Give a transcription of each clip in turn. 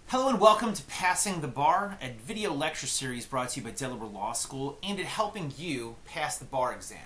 Hello and welcome to Passing the Bar, a video lecture series brought to you by Delaware Law School aimed at helping you pass the bar exam.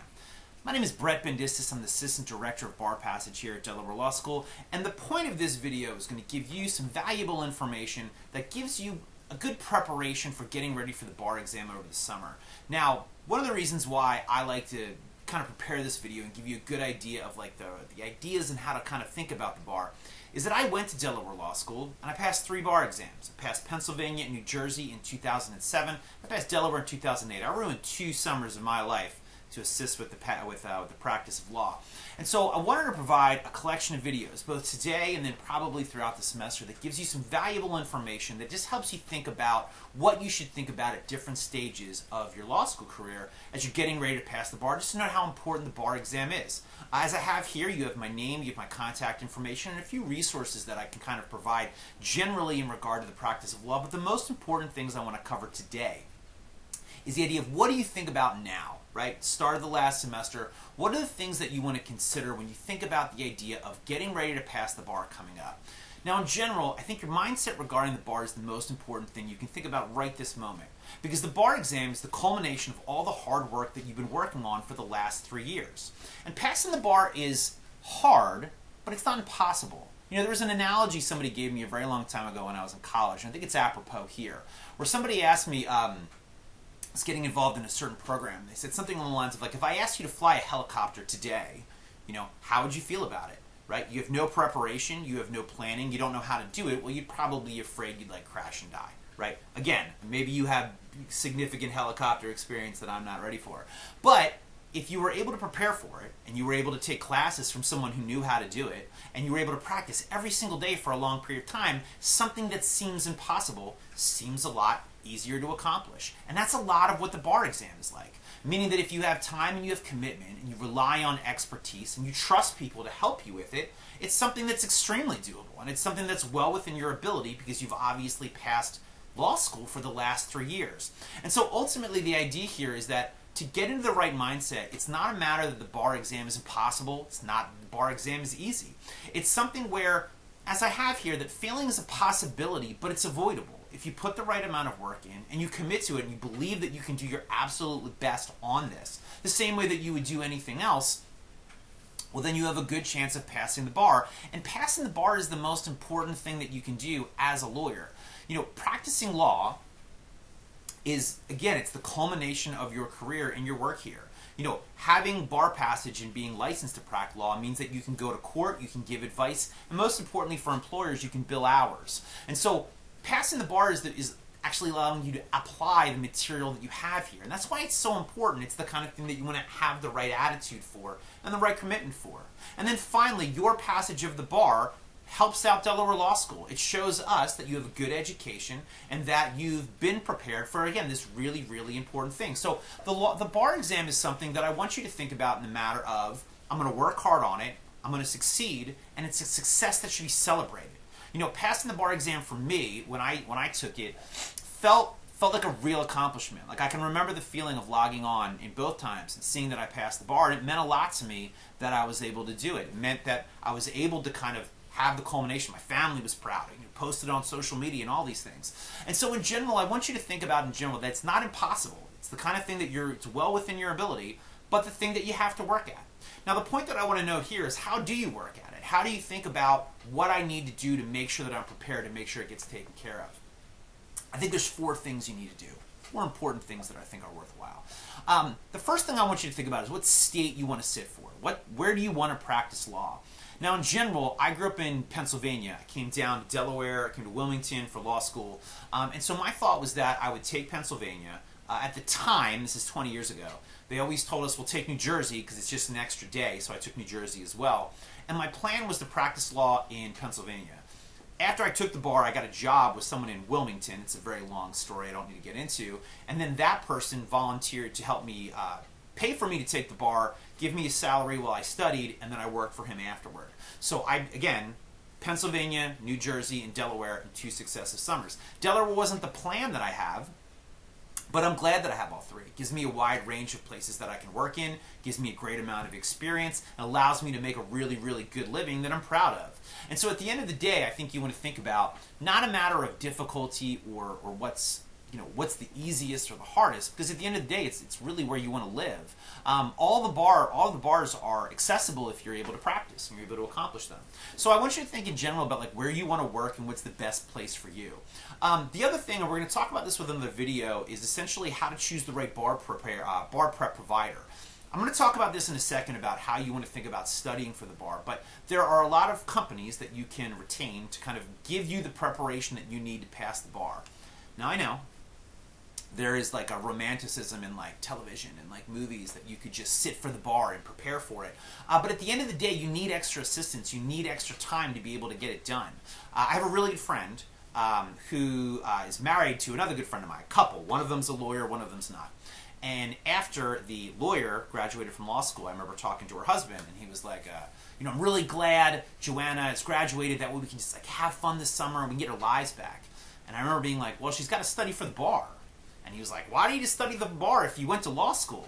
My name is Bendistis. I'm the Assistant Director of Bar Passage here at Delaware Law School, and the point of this video is going to give you some valuable information that gives you a good preparation for getting ready for the bar exam over the summer. Now, one of the reasons why I like to kind of prepare this video and give you a good idea of like the ideas and how to kind of think about the bar is that I went to Delaware Law School and I passed 3 bar exams. I passed Pennsylvania and New Jersey in 2007. I passed Delaware in 2008. I ruined 2 summers of my life to assist with the practice of law. And so I wanted to provide a collection of videos, both today and then probably throughout the semester, that gives you some valuable information that just helps you think about what you should think about at different stages of your law school career as you're getting ready to pass the bar, just to know how important the bar exam is. As I have here, you have my name, you have my contact information, and a few resources that I can kind of provide generally in regard to the practice of law. But the most important things I want to cover today is the idea of what do you think about now, right? Start of the last semester. What are the things that you want to consider when you think about the idea of getting ready to pass the bar coming up? Now, in general, I think your mindset regarding the bar is the most important thing you can think about right this moment, because the bar exam is the culmination of all the hard work that you've been working on for the last 3 years. And passing the bar is hard, but it's not impossible. You know, there was an analogy somebody gave me a very long time ago when I was in college, and I think it's apropos here, where somebody asked me, was getting involved in a certain program. They said something along the lines of, like, if I asked you to fly a helicopter today, you know, how would you feel about it, right? You have no preparation, you have no planning, you don't know how to do it, well, you'd probably be afraid you'd, like, crash and die, right? Again, maybe you have significant helicopter experience that I'm not ready for. But if you were able to prepare for it, and you were able to take classes from someone who knew how to do it, and you were able to practice every single day for a long period of time, something that seems impossible seems a lot easier to accomplish. And that's a lot of what the bar exam is like. Meaning that if you have time and you have commitment, and you rely on expertise, and you trust people to help you with it, it's something that's extremely doable. And it's something that's well within your ability because you've obviously passed law school for the last 3 years. And so ultimately the idea here is that to get into the right mindset, it's not a matter that the bar exam is impossible. It's not the bar exam is easy. It's something where, as I have here, that failing is a possibility, but it's avoidable. If you put the right amount of work in, and you commit to it, and you believe that you can do your absolutely best on this, the same way that you would do anything else, well, then you have a good chance of passing the bar. And passing the bar is the most important thing that you can do as a lawyer. You know, practicing law is, again, it's the culmination of your career and your work here. You know, having bar passage and being licensed to practice law means that you can go to court, you can give advice, and most importantly for employers, you can bill hours. And so passing the bar is actually allowing you to apply the material that you have here. And that's why it's so important. It's the kind of thing that you want to have the right attitude for and the right commitment for. And then finally, your passage of the bar helps out Delaware Law School. It shows us that you have a good education and that you've been prepared for, again, this really, really important thing. So the bar exam is something that I want you to think about in the matter of, I'm going to work hard on it, I'm going to succeed, and it's a success that should be celebrated. You know, passing the bar exam for me, when I took it, felt like a real accomplishment. Like, I can remember the feeling of logging on in both times and seeing that I passed the bar. And it meant a lot to me that I was able to do it. It meant that I was able to kind of have the culmination. My family was proud. I posted on social media and all these things. And so in general, I want you to think about in general that it's not impossible. It's the kind of thing that it's well within your ability, but the thing that you have to work at. Now, the point that I want to note here is, how do you work at it? How do you think about what I need to do to make sure that I'm prepared, to make sure it gets taken care of? I think there's 4 things you need to do. 4 important things that I think are worthwhile. The first thing I want you to think about is what state you want to sit for. Where do you want to practice law? Now, in general, I grew up in Pennsylvania. I came down to Delaware, I came to Wilmington for law school. And so my thought was that I would take Pennsylvania. At the time, this is 20 years ago, they always told us, we'll take New Jersey because it's just an extra day, so I took New Jersey as well. And my plan was to practice law in Pennsylvania. After I took the bar, I got a job with someone in Wilmington. It's a very long story I don't need to get into. And then that person volunteered to help me pay for me to take the bar, give me a salary while I studied, and then I worked for him afterward. So again, Pennsylvania, New Jersey, and Delaware in 2 successive summers. Delaware wasn't the plan that I have, But I'm glad that I have all three. It gives me a wide range of places that I can work in, gives me a great amount of experience, and allows me to make a really, really good living that I'm proud of. And so at the end of the day, I think you want to think about not a matter of difficulty or what's the easiest or the hardest, because at the end of the day, it's really where you want to live. All the bars are accessible if you're able to practice and you're able to accomplish them. So I want you to think in general about like where you want to work and what's the best place for you. The other thing, and we're going to talk about this with another video, is essentially how to choose the right bar prep provider. I'm going to talk about this in a second about how you want to think about studying for the bar, but there are a lot of companies that you can retain to kind of give you the preparation that you need to pass the bar. Now I know there is like a romanticism in like television and like movies that you could just sit for the bar and prepare for it. But at the end of the day, you need extra assistance. You need extra time to be able to get it done. I have a really good friend who is married to another good friend of mine, a couple. One of them's a lawyer, one of them's not. And after the lawyer graduated from law school, I remember talking to her husband, and he was like, I'm really glad Joanna has graduated. That way we can just like have fun this summer and we can get our lives back. And I remember being like, well, she's got to study for the bar. And he was like, why do you just study the bar if you went to law school?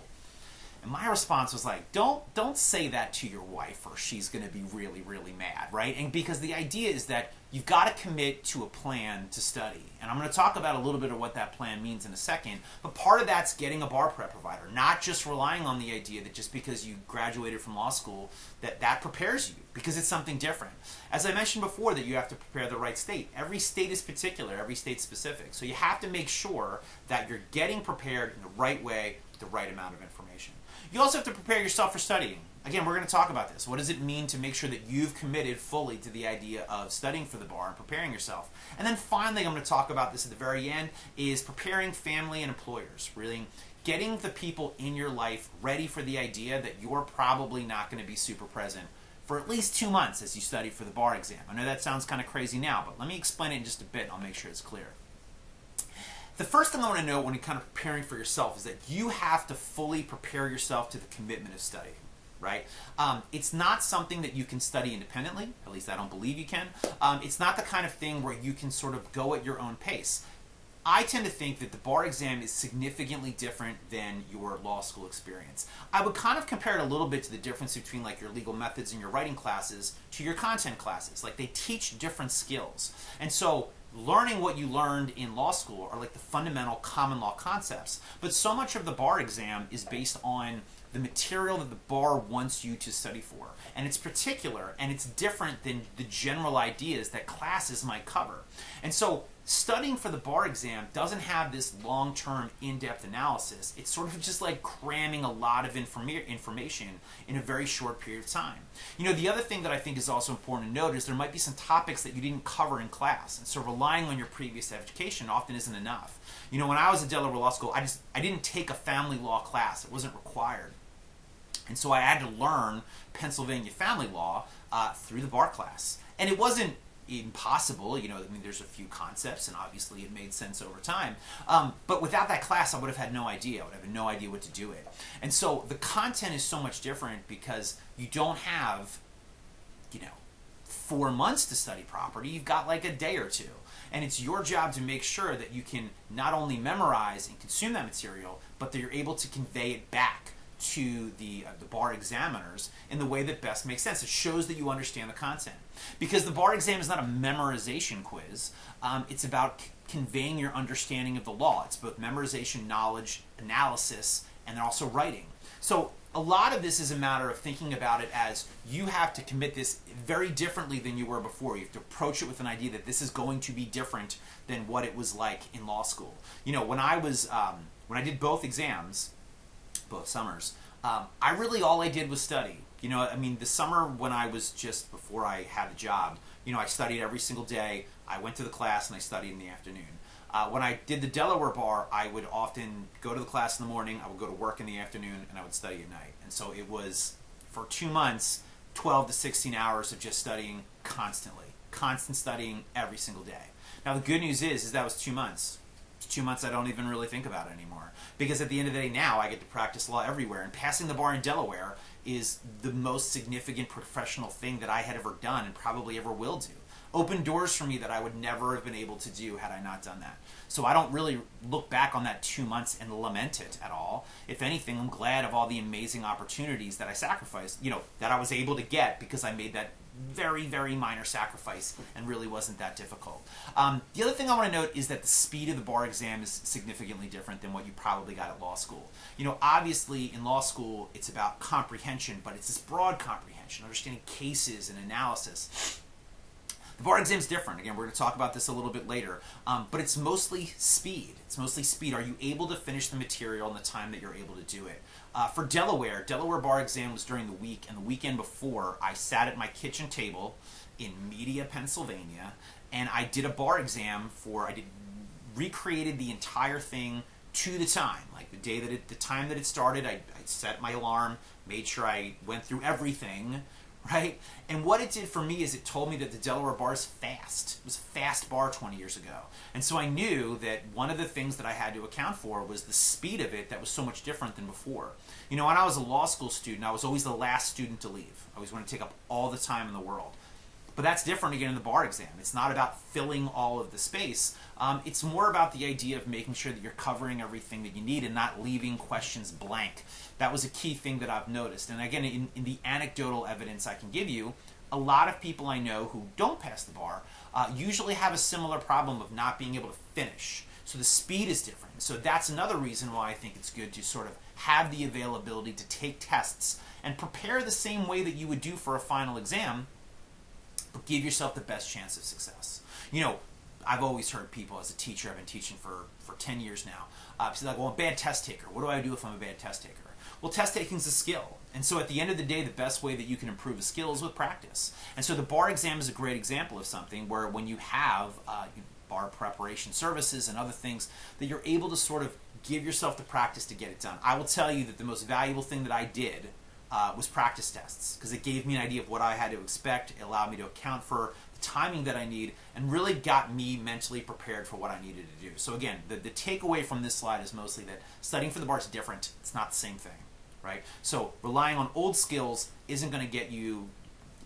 And my response was like, don't say that to your wife or she's going to be really, really mad, right? And because the idea is that you've got to commit to a plan to study. And I'm going to talk about a little bit of what that plan means in a second. But part of that's getting a bar prep provider, not just relying on the idea that just because you graduated from law school that prepares you, because it's something different. As I mentioned before, that you have to prepare the right state. Every state is particular, every state's specific. So you have to make sure that you're getting prepared in the right way with the right amount of information. You also have to prepare yourself for studying. Again, we're going to talk about this. What does it mean to make sure that you've committed fully to the idea of studying for the bar and preparing yourself? And then finally, I'm going to talk about this at the very end, is preparing family and employers. Really getting the people in your life ready for the idea that you're probably not going to be super present for at least 2 months as you study for the bar exam. I know that sounds kind of crazy now, but let me explain it in just a bit and I'll make sure it's clear. The first thing I want to know when you're kind of preparing for yourself is that you have to fully prepare yourself to the commitment of studying, right? It's not something that you can study independently, at least I don't believe you can. It's not the kind of thing where you can sort of go at your own pace. I tend to think that the bar exam is significantly different than your law school experience. I would kind of compare it a little bit to the difference between like your legal methods and your writing classes to your content classes. Like they teach different skills. And so learning what you learned in law school are like the fundamental common law concepts. But so much of the bar exam is based on the material that the bar wants you to study for. And it's particular and it's different than the general ideas that classes might cover. And so studying for the bar exam doesn't have this long-term in-depth analysis. It's sort of just like cramming a lot of information in a very short period of time. You know, the other thing that I think is also important to note is there might be some topics that you didn't cover in class, and so relying on your previous education often isn't enough. You know, when I was at Delaware Law School, I didn't take a family law class. It wasn't required. And so I had to learn Pennsylvania family law through the bar class. And it wasn't impossible, you know, I mean, there's a few concepts and obviously it made sense over time. But without that class, I would have had no idea. I would have no idea what to do it. And so the content is so much different because you don't have, 4 months to study property. You've got like a day or two. And it's your job to make sure that you can not only memorize and consume that material, but that you're able to convey it back to the bar examiners in the way that best makes sense. It shows that you understand the content. Because the bar exam is not a memorization quiz. It's about conveying your understanding of the law. It's both memorization, knowledge, analysis, and then also writing. So a lot of this is a matter of thinking about it as you have to commit this very differently than you were before. You have to approach it with an idea that this is going to be different than what it was like in law school. You know, when I did both exams, both summers, all I did was study. You know, I mean, the summer when I was just before I had a job, I studied every single day. I went to the class and I studied in the afternoon. When I did the Delaware bar, I would often go to the class in the morning, I would go to work in the afternoon, and I would study at night. And so it was, for 2 months, 12 to 16 hours of just studying constantly. Constant studying every single day. Now the good news is that was 2 months. 2 months I don't even really think about it anymore. Because at the end of the day now, I get to practice law everywhere. And passing the bar in Delaware is the most significant professional thing that I had ever done and probably ever will do. opened doors for me that I would never have been able to do had I not done that. So I don't really look back on that 2 months and lament it at all. If anything, I'm glad of all the amazing opportunities that I sacrificed, that I was able to get because I made that very, very minor sacrifice and really wasn't that difficult. The other thing I want to note is that the speed of the bar exam is significantly different than what you probably got at law school. Obviously in law school it's about comprehension, but it's this broad comprehension, understanding cases and analysis. The bar exam is different. Again, we're going to talk about this a little bit later, but it's mostly speed. It's mostly speed. Are you able to finish the material in the time that you're able to do it? For Delaware bar exam was during the week, and the weekend before, I sat at my kitchen table in Media, Pennsylvania, and I did a bar exam recreated the entire thing to the time. Like the time that it started, I set my alarm, made sure I went through everything, right? And what it did for me is it told me that the Delaware bar is fast. It was a fast bar 20 years ago. And so I knew that one of the things that I had to account for was the speed of it that was so much different than before. When I was a law school student, I was always the last student to leave. I always wanted to take up all the time in the world. But that's different again in the bar exam. It's not about filling all of the space. It's more about the idea of making sure that you're covering everything that you need and not leaving questions blank. That was a key thing that I've noticed. And again, in the anecdotal evidence I can give you, a lot of people I know who don't pass the bar usually have a similar problem of not being able to finish. So the speed is different. So that's another reason why I think it's good to sort of have the availability to take tests and prepare the same way that you would do for a final exam, but give yourself the best chance of success. I've always heard people, as a teacher, I've been teaching for 10 years now, say like, well, I'm a bad test taker. What do I do if I'm a bad test taker? Well, test taking is a skill. And so at the end of the day, the best way that you can improve a skill is with practice. And so the bar exam is a great example of something where when you have bar preparation services and other things, that you're able to sort of give yourself the practice to get it done. I will tell you that the most valuable thing that I did was practice tests, because it gave me an idea of what I had to expect. It allowed me to account for the timing that I need and really got me mentally prepared for what I needed to do. So again, the takeaway from this slide is mostly that studying for the bar is different. It's not the same thing, right? So relying on old skills isn't going to give you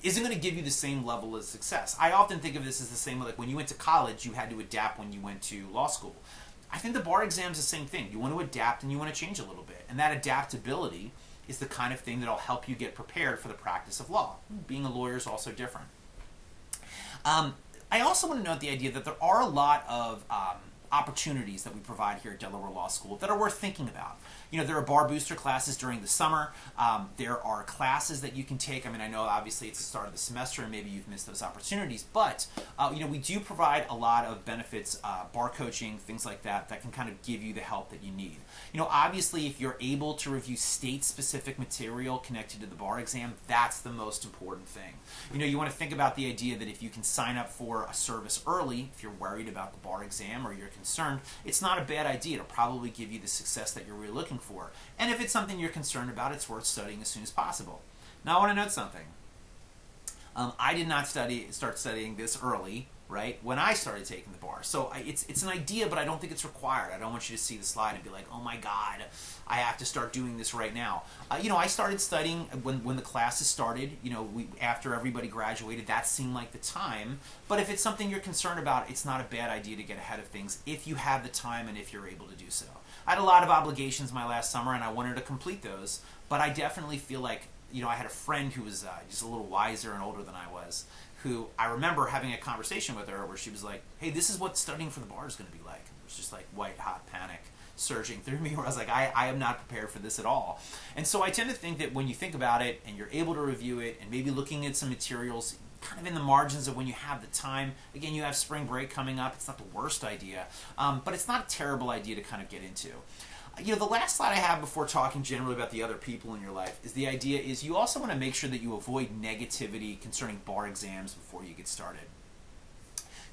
the same level of success. I often think of this as the same, like when you went to college, you had to adapt when you went to law school. I think the bar exam is the same thing. You want to adapt and you want to change a little bit. And that adaptability is the kind of thing that will help you get prepared for the practice of law. Being a lawyer is also different. I also want to note the idea that there are a lot of opportunities that we provide here at Delaware Law School that are worth thinking about. There are bar booster classes during the summer. There are classes that you can take. I know obviously it's the start of the semester and maybe you've missed those opportunities, but we do provide a lot of benefits, bar coaching, things like that can kind of give you the help that you need. Obviously if you're able to review state-specific material connected to the bar exam, that's the most important thing. You want to think about the idea that if you can sign up for a service early, if you're worried about the bar exam or you're concerned, it's not a bad idea. It'll probably give you the success that you're really looking for. And if it's something you're concerned about, it's worth studying as soon as possible. Now I want to note something. I did not start studying this early, right, when I started taking the bar. So it's an idea, but I don't think it's required. I don't want you to see the slide and be like, oh my God, I have to start doing this right now. I started studying when the classes started. After everybody graduated, that seemed like the time. But if it's something you're concerned about, it's not a bad idea to get ahead of things if you have the time and if you're able to do so. I had a lot of obligations my last summer, and I wanted to complete those. But I definitely feel like, I had a friend who was just a little wiser and older than I was, who I remember having a conversation with her where she was like, hey, this is what studying for the bar is going to be like. It was just like white hot panic surging through me where I was like, I am not prepared for this at all. And so I tend to think that when you think about it and you're able to review it and maybe looking at some materials kind of in the margins of when you have the time, again, you have spring break coming up, it's not the worst idea, but it's not a terrible idea to kind of get into. The last slide I have before talking generally about the other people in your life is the idea is you also want to make sure that you avoid negativity concerning bar exams before you get started.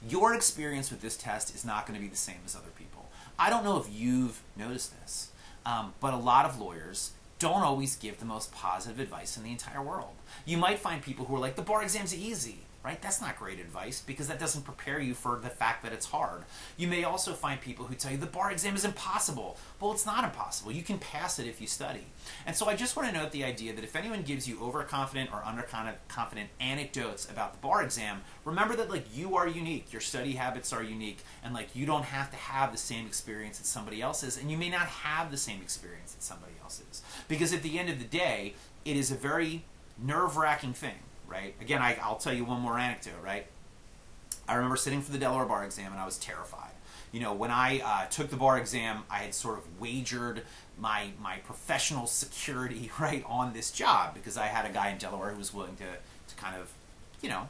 Your experience with this test is not going to be the same as other people. I don't know if you've noticed this, but a lot of lawyers don't always give the most positive advice in the entire world. You might find people who are like, the bar exam's easy, right? That's not great advice because that doesn't prepare you for the fact that it's hard. You may also find people who tell you the bar exam is impossible. Well, it's not impossible. You can pass it if you study. And so I just want to note the idea that if anyone gives you overconfident or underconfident anecdotes about the bar exam, remember that like you are unique, your study habits are unique, and like you don't have to have the same experience that somebody else is, and you may not have the same experience that somebody else is. Because at the end of the day, it is a very nerve-wracking thing. Right? Again, I'll tell you one more anecdote, right? I remember sitting for the Delaware bar exam and I was terrified. You know, when I took the bar exam, I had sort of wagered my professional security, right, on this job because I had a guy in Delaware who was willing to kind of, you know,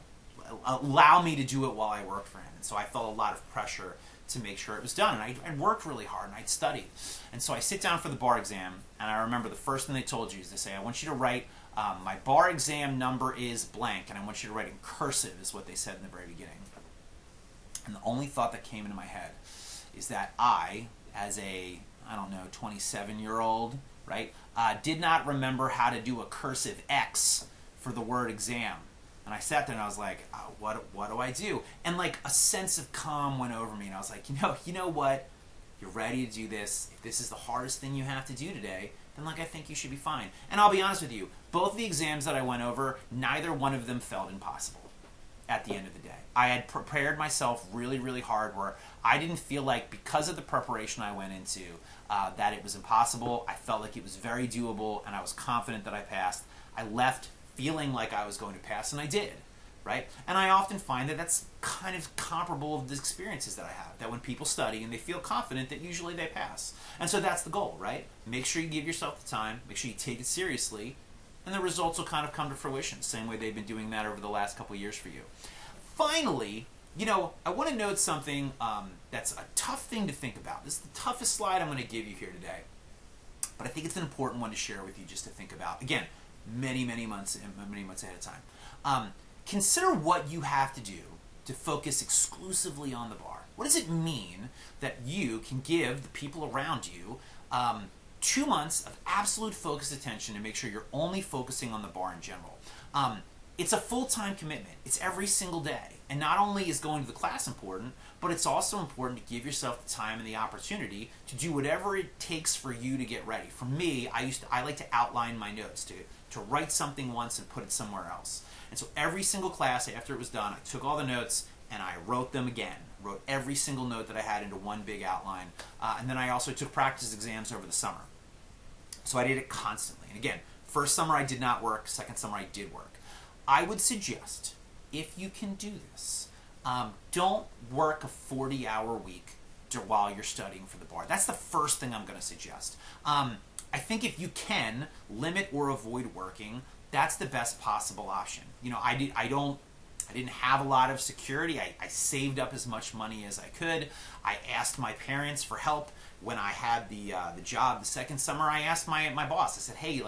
allow me to do it while I worked for him. And so I felt a lot of pressure to make sure it was done. And I'd worked really hard and I'd studied. And so I sit down for the bar exam and I remember the first thing they told you is they say, I want you to write my bar exam number is blank, and I want you to write in cursive, is what they said in the very beginning. And the only thought that came into my head is that I, as a, 27-year-old, right, did not remember how to do a cursive X for the word exam. And I sat there and I was like, what do I do? And like a sense of calm went over me, and I was like, you know what? You're ready to do this. If this is the hardest thing you have to do today, then like I think you should be fine. And I'll be honest with you, both the exams that I went over, neither one of them felt impossible at the end of the day. I had prepared myself really, really hard where I didn't feel like because of the preparation I went into that it was impossible. I felt like it was very doable and I was confident that I passed. I left feeling like I was going to pass and I did. Right? And I often find that that's kind of comparable to the experiences that I have, that when people study and they feel confident that usually they pass. And so that's the goal, right? Make sure you give yourself the time, make sure you take it seriously, and the results will kind of come to fruition, same way they've been doing that over the last couple of years for you. Finally, I want to note something that's a tough thing to think about. This is the toughest slide I'm going to give you here today, but I think it's an important one to share with you just to think about. Again, many months ahead of time. Consider what you have to do to focus exclusively on the bar. What does it mean that you can give the people around you 2 months of absolute focused attention to make sure you're only focusing on the bar in general? It's a full-time commitment. It's every single day. And not only is going to the class important, but it's also important to give yourself the time and the opportunity to do whatever it takes for you to get ready. For me, I like to outline my notes, to write something once and put it somewhere else. And so every single class after it was done, I took all the notes and I wrote them again. Wrote every single note that I had into one big outline. And then I also took practice exams over the summer. So I did it constantly. And again, first summer I did not work. Second summer I did work. I would suggest, if you can do this, don't work a 40-hour week while you're studying for the bar. That's the first thing I'm going to suggest. I think if you can limit or avoid working, that's the best possible option. I didn't have a lot of security. I saved up as much money as I could. I asked my parents for help when I had the job the second summer. I asked my boss. I said, hey,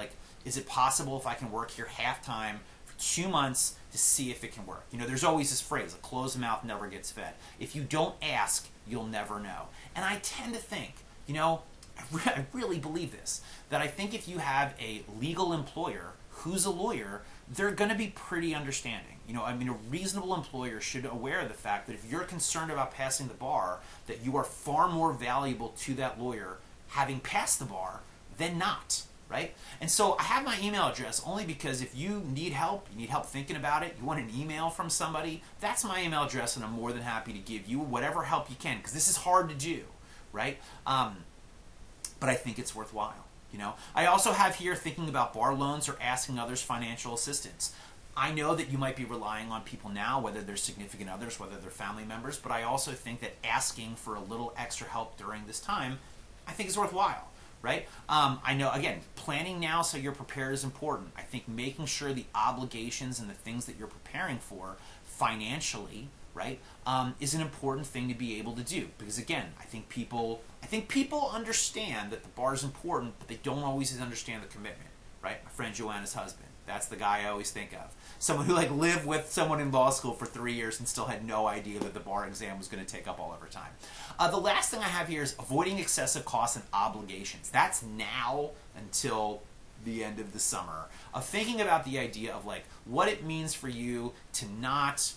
is it possible if I can work here half-time for 2 months to see if it can work? There's always this phrase, a closed mouth never gets fed. If you don't ask, you'll never know. And I tend to think, I really believe this, that I think if you have a legal employer who's a lawyer, they're going to be pretty understanding. A reasonable employer should be aware of the fact that if you're concerned about passing the bar, that you are far more valuable to that lawyer having passed the bar than not, right? And so I have my email address only because if you need help thinking about it, you want an email from somebody, that's my email address and I'm more than happy to give you whatever help you can because this is hard to do, right? But I think it's worthwhile. I also have here thinking about bar loans or asking others financial assistance. I know that you might be relying on people now, whether they're significant others, whether they're family members, but I also think that asking for a little extra help during this time, I think is worthwhile, right? I know, again, planning now so you're prepared is important. I think making sure the obligations and the things that you're preparing for financially, right, is an important thing to be able to do. Because again, I think people understand that the bar is important, but they don't always understand the commitment, right? My friend Joanna's husband, that's the guy I always think of. Someone who lived with someone in law school for 3 years and still had no idea that the bar exam was going to take up all of her time. The last thing I have here is avoiding excessive costs and obligations. That's now until the end of the summer, of thinking about the idea of like what it means for you to not,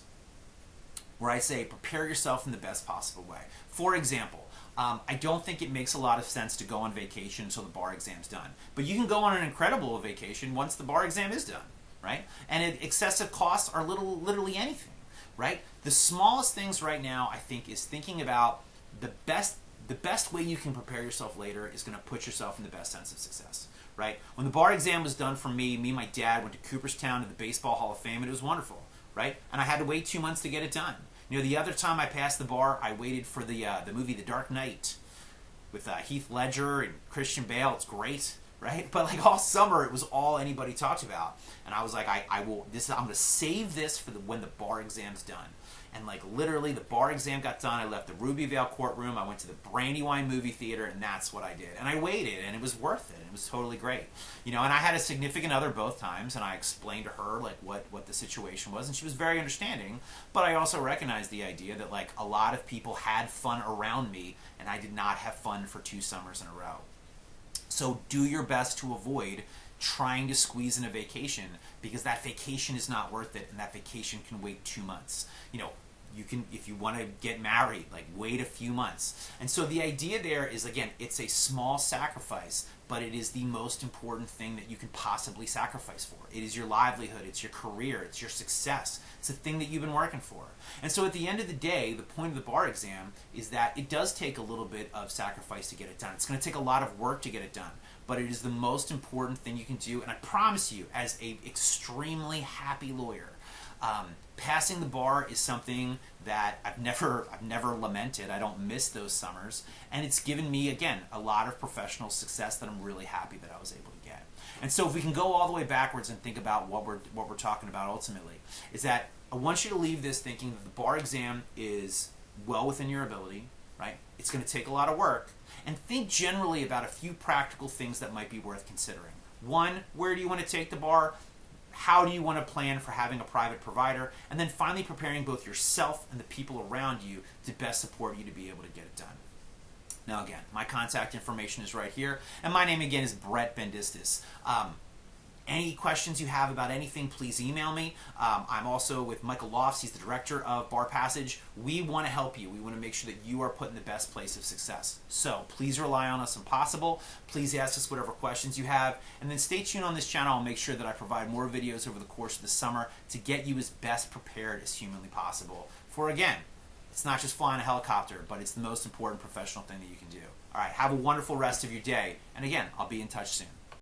where I say, prepare yourself in the best possible way. For example, I don't think it makes a lot of sense to go on vacation until the bar exam's done. But you can go on an incredible vacation once the bar exam is done, right? And excessive costs are literally anything, right? The smallest things right now, I think, is thinking about the best way you can prepare yourself later is going to put yourself in the best sense of success, right? When the bar exam was done for me and my dad went to Cooperstown to the Baseball Hall of Fame, and it was wonderful, right? And I had to wait 2 months to get it done. You know, the other time I passed the bar, I waited for the movie The Dark Knight with Heath Ledger and Christian Bale. It's great, right? But like all summer, it was all anybody talked about, and I was like, I'm going to save this for when the bar exam's done. And like literally, the bar exam got done. I left the Ruby Vale courtroom. I went to the Brandywine movie theater, and that's what I did. And I waited, and it was worth it. It was totally great, you know. And I had a significant other both times, and I explained to her like what the situation was, and she was very understanding. But I also recognized the idea that like a lot of people had fun around me, and I did not have fun for 2 summers in a row. So do your best to avoid trying to squeeze in a vacation, because that vacation is not worth it, and that vacation can wait 2 months. You know, you can, if you want to get married, like wait a few months. And so the idea there is, again, it's a small sacrifice, but it is the most important thing that you can possibly sacrifice for. It is your livelihood, it's your career, it's your success. It's the thing that you've been working for. And so at the end of the day, the point of the bar exam is that it does take a little bit of sacrifice to get it done. It's going to take a lot of work to get it done, but it is the most important thing you can do. And I promise you, as an extremely happy lawyer, passing the bar is something that I've never lamented. I don't miss those summers, and it's given me, again, a lot of professional success that I'm really happy that I was able to get. And so if we can go all the way backwards and think about what we're talking about ultimately, is that I want you to leave this thinking that the bar exam is well within your ability, right? It's going to take a lot of work, and think generally about a few practical things that might be worth considering. One, where do you want to take the bar? How do you want to plan for having a private provider? And then finally preparing both yourself and the people around you to best support you to be able to get it done. Now again, my contact information is right here, and my name again is Brett Bendistis. Any questions you have about anything, please email me. I'm also with Michael Lofts. He's the director of Bar Passage. We want to help you. We want to make sure that you are put in the best place of success. So please rely on us when possible. Please ask us whatever questions you have. And then stay tuned on this channel. I'll make sure that I provide more videos over the course of the summer to get you as best prepared as humanly possible. For, again, it's not just flying a helicopter, but it's the most important professional thing that you can do. All right, have a wonderful rest of your day. And again, I'll be in touch soon.